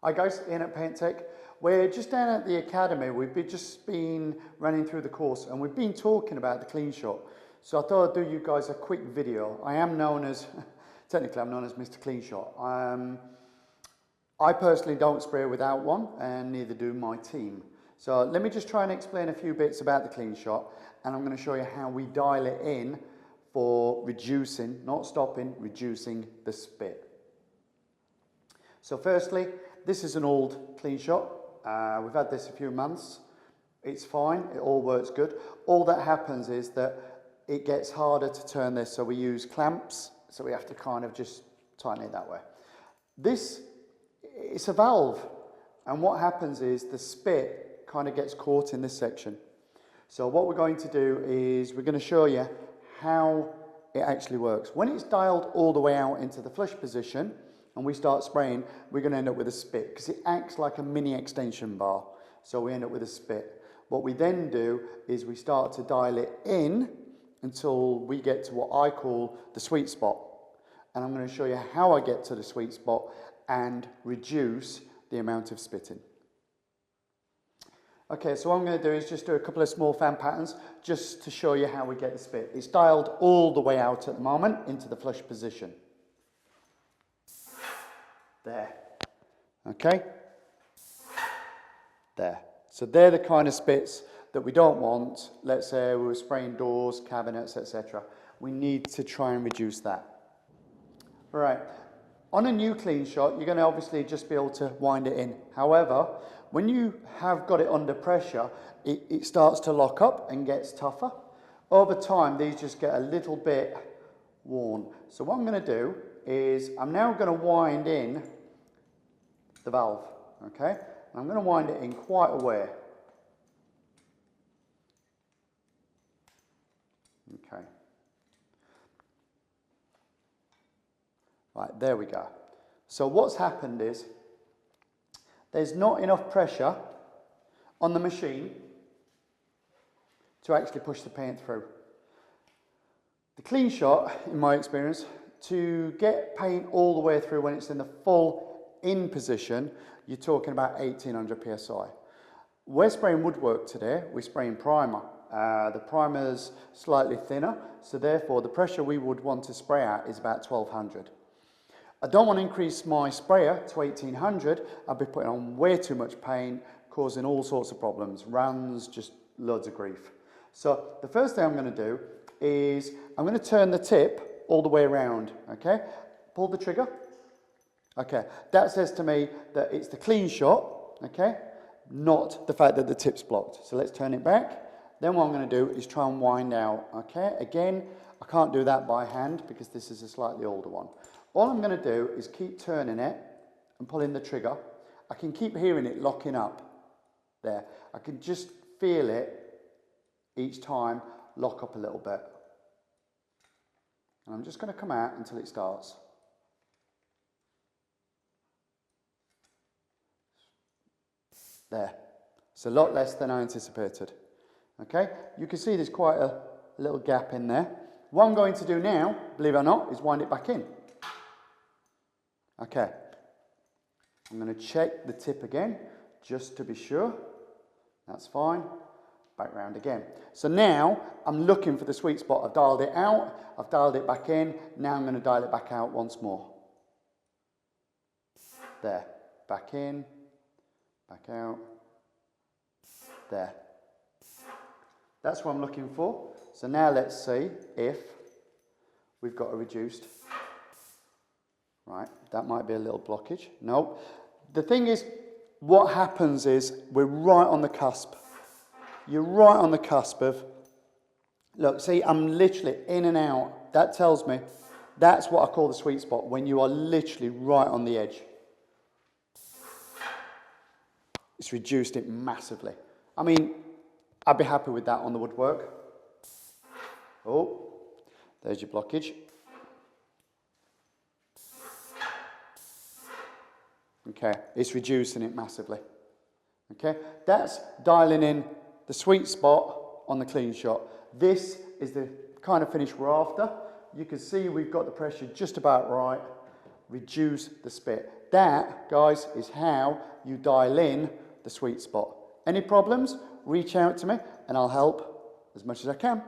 Hi guys, Ian at PaintTech. We're just down at the academy. Just been running through the course and we've been talking about the clean shot. So I thought I'd do you guys a quick video. I am known as, technically I'm known as Mr. Clean Shot. I personally don't spray without one and neither do my team. So let me just try and explain a few bits about the clean shot and I'm going to show you how we dial it in for reducing, not stopping, reducing the spit. So firstly, this is an old clean shot. We've had this a few months. It's fine, it all works good. All that happens is that it gets harder to turn this, so we use clamps, so we have to kind of just tighten it that way. This, it's a valve, and what happens is the spit kind of gets caught in this section. So what we're going to do is we're going to show you how it actually works. When it's dialed all the way out into the flush position, and we start spraying, we're going to end up with a spit because it acts like a mini extension bar. So we end up with a spit. What we then do is we start to dial it in until we get to what I call the sweet spot. And I'm going to show you how I get to the sweet spot and reduce the amount of spitting. Okay, so what I'm going to do is just do a couple of small fan patterns just to show you how we get the spit. It's dialed all the way out at the moment into the flush position. There, okay, there. So they're the kind of spits that we don't want. Let's say we were spraying doors, cabinets, etc. We need to try and reduce that. All right, on a new clean shot, you're going to obviously just be able to wind it in. However, when you have got it under pressure, it starts to lock up and gets tougher. Over time, these just get a little bit worn. So what I'm going to do is I'm now going to wind in the valve, okay? And I'm going to wind it in quite a way. Okay. Right, there we go. So what's happened is there's not enough pressure on the machine to actually push the paint through. The clean shot, in my experience, to get paint all the way through when it's in the full in position, you're talking about 1800 psi. We're spraying woodwork today, we're spraying primer. The primer's slightly thinner, so therefore the pressure we would want to spray at is about 1200. I don't want to increase my sprayer to 1800, I'll be putting on way too much paint, causing all sorts of problems, runs, just loads of grief. So the first thing I'm going to do is I'm going to turn the tip all the way around, okay? Pull the trigger. Okay, that says to me that it's the clean shot, okay? Not the fact that the tip's blocked. So let's turn it back. Then what I'm going to do is try and wind out, okay? Again, I can't do that by hand because this is a slightly older one. All I'm going to do is keep turning it and pulling the trigger. I can keep hearing it locking up there. I can just feel it each time lock up a little bit. And I'm just going to come out until it starts. There. It's a lot less than I anticipated. Okay, you can see there's quite a little gap in there. What I'm going to do now, believe it or not, is wind it back in. Okay, I'm going to check the tip again, just to be sure. That's fine. Back round again. So now I'm looking for the sweet spot. I've dialed it out, I've dialed it back in. Now I'm going to dial it back out once more. There, back in, back out, there. That's what I'm looking for. So now let's see if we've got a reduced. Right, that might be a little blockage. No. The thing is, what happens is we're right on the cusp. You're right on the cusp of, look, see, I'm literally in and out. That tells me that's what I call the sweet spot, when you are literally right on the edge. It's reduced it massively. I mean, I'd be happy with that on the woodwork. Oh, there's your blockage. Okay, it's reducing it massively. Okay, that's dialing in the sweet spot on the clean shot. This is the kind of finish we're after. You can see we've got the pressure just about right. Reduce the spit. That, guys, is how you dial in the sweet spot. Any problems, reach out to me and I'll help as much as I can.